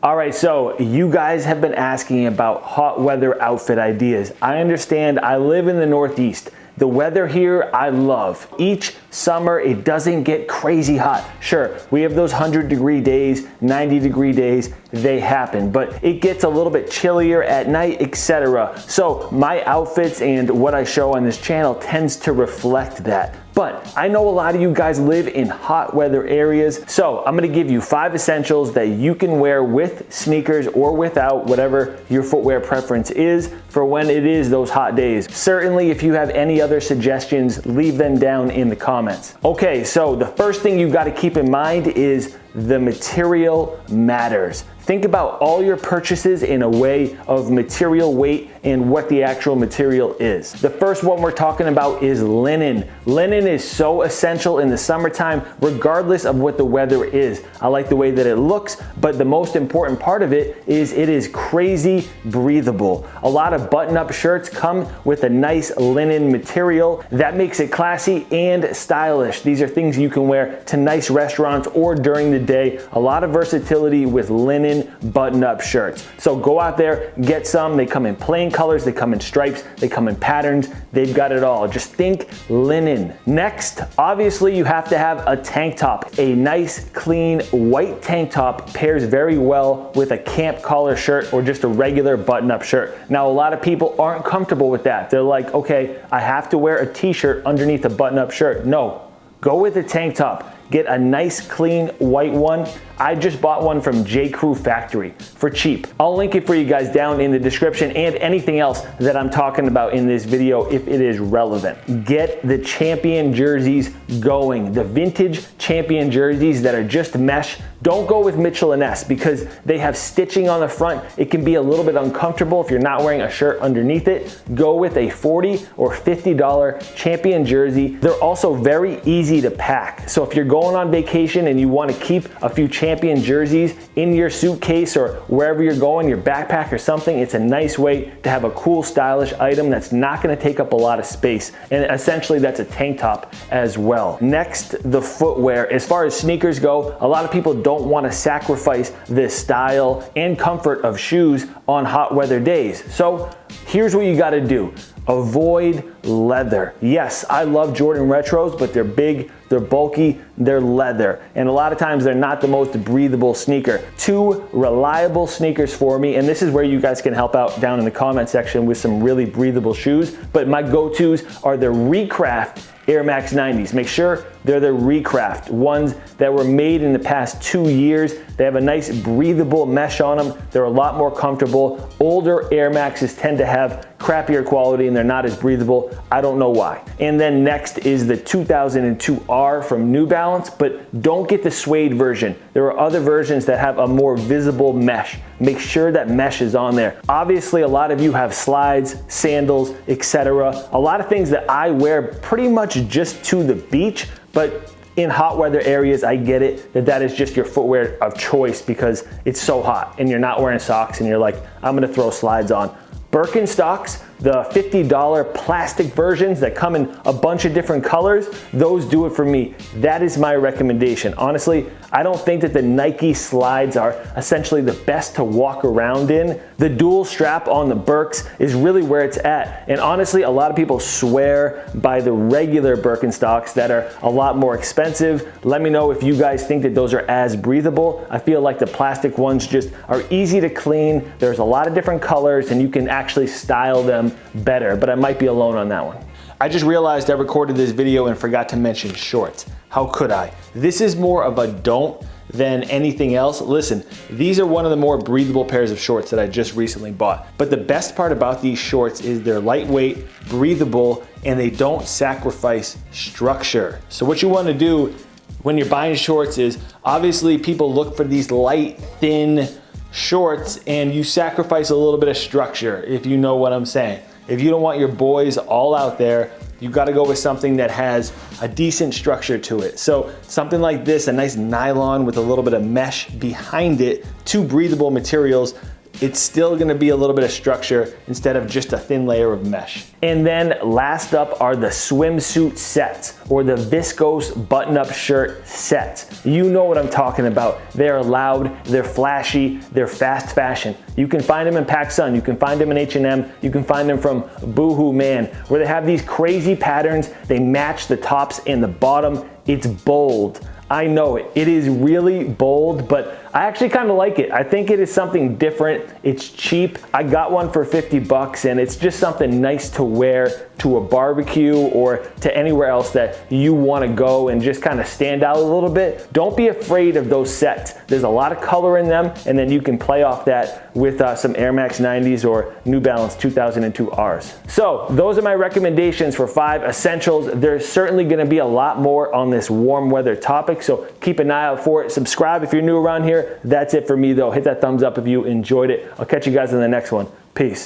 All right, so you guys have been asking about hot weather outfit ideas. I understand, I live in the Northeast. The weather here, I love. Each summer, it doesn't get crazy hot. Sure, we have those 100-degree days, 90-degree days, they happen, but it gets a little bit chillier at night, etc. So my outfits and what I show on this channel tends to reflect that. But I know a lot of you guys live in hot weather areas, so I'm gonna give you 5 essentials that you can wear with sneakers or without, whatever your footwear preference is, for when it is those hot days. Certainly, if you have any other suggestions, leave them down in the comments. Okay, so the first thing you gotta keep in mind is the material matters. Think about all your purchases in a way of material weight and what the actual material is. The first one we're talking about is linen. Linen is so essential in the summertime, regardless of what the weather is. I like the way that it looks, but the most important part of it is crazy breathable. A lot of button-up shirts come with a nice linen material that makes it classy and stylish. These are things you can wear to nice restaurants or during the day. A lot of versatility with linen button-up shirts. So go out there, get some. They come in plain colors, they come in stripes, they come in patterns. They've got it all. Just think linen. Next, obviously you have to have a tank top. A nice, clean, white tank top pairs very well with a camp collar shirt or just a regular button-up shirt. Now, a lot of people aren't comfortable with that. They're like, okay, I have to wear a t-shirt underneath a button-up shirt. No, go with a tank top. Get a nice clean white one. I just bought one from J. Crew Factory for cheap. I'll link it for you guys down in the description and anything else that I'm talking about in this video if it is relevant. Get the Champion jerseys going. The vintage Champion jerseys that are just mesh. Don't go with Mitchell & Ness because they have stitching on the front. It can be a little bit uncomfortable if you're not wearing a shirt underneath it. Go with a $40 or $50 Champion jersey. They're also very easy to pack. So if you're going on vacation and you want to keep a few Champion jerseys in your suitcase or wherever you're going, your backpack or something, it's a nice way to have a cool, stylish item that's not going to take up a lot of space. And essentially that's a tank top as well. Next, the footwear. As far as sneakers go, a lot of people don't want to sacrifice the style and comfort of shoes on hot weather days. So here's what you got to do. Avoid leather. Yes, I love Jordan Retros, but they're big, they're bulky, they're leather. And a lot of times they're not the most breathable sneaker. 2 reliable sneakers for me, and this is where you guys can help out down in the comment section with some really breathable shoes. But my go-tos are the Recraft Air Max 90s. Make sure they're the Recraft ones that were made in the past 2 years. They have a nice breathable mesh on them. They're a lot more comfortable. Older Air Maxes tend to have crappier quality and they're not as breathable. I don't know why. And then next is the 2002R from New Balance, but don't get the suede version. There are other versions that have a more visible mesh. Make sure that mesh is on there. Obviously, a lot of you have slides, sandals, etc. A lot of things that I wear pretty much just to the beach, but in hot weather areas, I get it that is just your footwear of choice because it's so hot and you're not wearing socks and you're like, I'm gonna throw slides on. Birkenstocks, the $50 plastic versions that come in a bunch of different colors, those do it for me. That is my recommendation. Honestly, I don't think that the Nike slides are essentially the best to walk around in. The dual strap on the Birks is really where it's at. And honestly, a lot of people swear by the regular Birkenstocks that are a lot more expensive. Let me know if you guys think that those are as breathable. I feel like the plastic ones just are easy to clean. There's a lot of different colors and you can actually style them better, but I might be alone on that one. I just realized I recorded this video and forgot to mention shorts. How could I? This is more of a don't than anything else. Listen, these are one of the more breathable pairs of shorts that I just recently bought. But the best part about these shorts is they're lightweight, breathable, and they don't sacrifice structure. So what you want to do when you're buying shorts is, obviously people look for these light, thin shorts and you sacrifice a little bit of structure, if you know what I'm saying. If you don't want your boys all out there, you gotta go with something that has a decent structure to it. So something like this, a nice nylon with a little bit of mesh behind it, 2 breathable materials, it's still gonna be a little bit of structure instead of just a thin layer of mesh. And then last up are the swimsuit sets, or the viscose button-up shirt sets. You know what I'm talking about. They're loud, they're flashy, they're fast fashion. You can find them in PacSun, you can find them in H&M, you can find them from Boohoo Man, where they have these crazy patterns, they match the tops and the bottom. It's bold. I know it. It is really bold, but I actually kind of like it. I think it is something different. It's cheap. I got one for 50 bucks, and it's just something nice to wear to a barbecue or to anywhere else that you want to go and just kind of stand out a little bit. Don't be afraid of those sets. There's a lot of color in them, and then you can play off that with some Air Max 90s or New Balance 2002 Rs. So those are my recommendations for 5 essentials. There's certainly going to be a lot more on this warm weather topic, so keep an eye out for it. Subscribe if you're new around here. That's it for me though. Hit that thumbs up if you enjoyed it. I'll catch you guys in the next one. Peace.